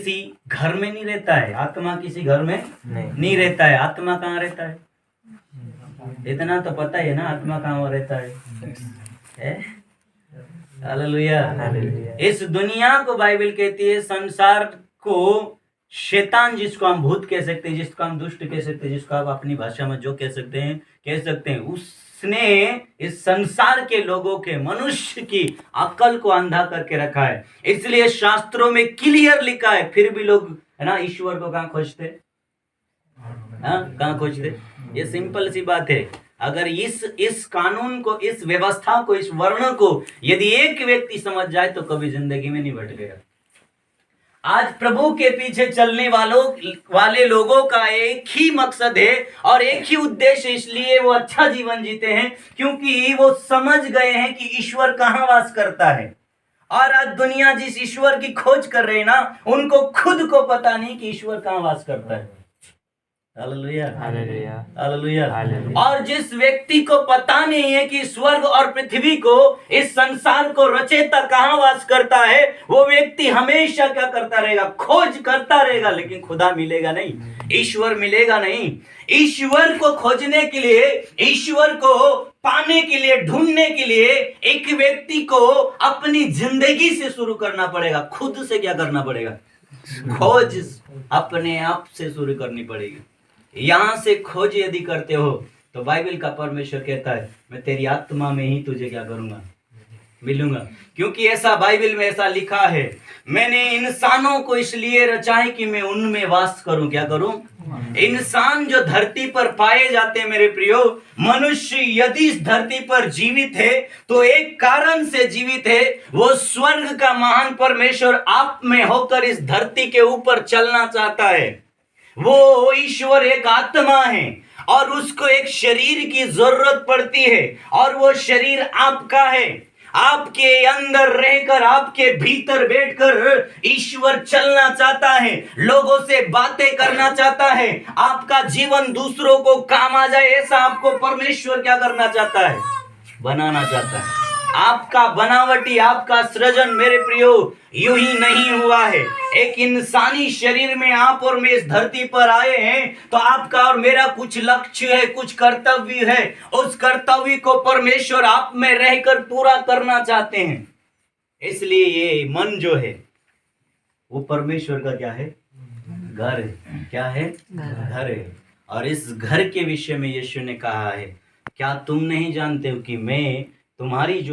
किसी घर में नहीं रहता है, आत्मा किसी घर में नहीं रहता है। आत्मा कहाँ रहता है? इतना तो पता है ना, आत्मा कहाँ रहता है? हालेलुया। इस दुनिया को बाइबल कहती है, संसार को शैतान, जिसको हम भूत कह सकते हैं, जिसको हम दुष्ट कह सकते हैं, जिसको आप अपनी भाषा में जो कह सकते हैं, उसने इस संसार के लोगों के, मनुष्य की अकल को अंधा करके रखा है। इसलिए शास्त्रों में क्लियर लिखा है, फिर भी लोग है ना ईश्वर को कहाँ खोजते? कहाँ खोजते? ये सिंपल सी बात है। अगर इस कानून को, इस व्यवस्था को, इस वर्ण को यदि एक व्यक्ति समझ जाए तो कभी जिंदगी में नहीं भटकेगा। आज प्रभु के पीछे चलने वाले लोगों का एक ही मकसद है और एक ही उद्देश्य, इसलिए वो अच्छा जीवन जीते हैं क्योंकि वो समझ गए हैं कि ईश्वर कहाँ वास करता है। और आज दुनिया जिस ईश्वर की खोज कर रहे हैं ना, उनको खुद को पता नहीं कि ईश्वर कहाँ वास करता है। Hallelujah, hallelujah, hallelujah. और जिस व्यक्ति को पता नहीं है कि स्वर्ग और पृथ्वी को, इस संसार को रचेता कहाँ वास करता है, वो व्यक्ति हमेशा क्या करता रहेगा? खोज करता रहेगा, लेकिन खुदा मिलेगा नहीं, ईश्वर मिलेगा नहीं। ईश्वर को खोजने के लिए, ईश्वर को पाने के लिए, ढूंढने के लिए एक व्यक्ति को अपनी जिंदगी से शुरू करना पड़ेगा। खुद से क्या करना पड़ेगा? खोज अपने आप से शुरू करनी पड़ेगी। यहां से खोज यदि करते हो तो बाइबल का परमेश्वर कहता है, मैं तेरी आत्मा में ही तुझे क्या करूंगा? मिलूंगा। क्योंकि ऐसा बाइबल में ऐसा लिखा है, मैंने इंसानों को इसलिए रचा है कि मैं उनमें वास करूं। क्या करूं? इंसान जो धरती पर पाए जाते हैं मेरे प्रियो, मनुष्य यदि इस धरती पर जीवित है तो एक कारण से जीवित है। वो स्वर्ग का महान परमेश्वर आप में होकर इस धरती के ऊपर चलना चाहता है। वो ईश्वर एक आत्मा है और उसको एक शरीर की जरूरत पड़ती है, और वो शरीर आपका है। आपके अंदर रहकर, आपके भीतर बैठकर ईश्वर चलना चाहता है, लोगों से बातें करना चाहता है, आपका जीवन दूसरों को काम आ जाए, ऐसा आपको परमेश्वर क्या करना चाहता है? बनाना चाहता है। आपका बनावटी, आपका सृजन मेरे प्रियो यूं ही नहीं हुआ है। एक इंसानी शरीर में आप और मैं इस धरती पर आए हैं तो आपका और मेरा कुछ लक्ष्य है, कुछ कर्तव्य है। उस कर्तव्य को परमेश्वर आप में रहकर पूरा करना चाहते हैं। इसलिए ये मन जो है वो परमेश्वर का क्या है? घर है। क्या है? घर है। और इस घर के विषय में यीशु ने कहा है, क्या तुम नहीं जानते हो कि मैं तुम्हारी जो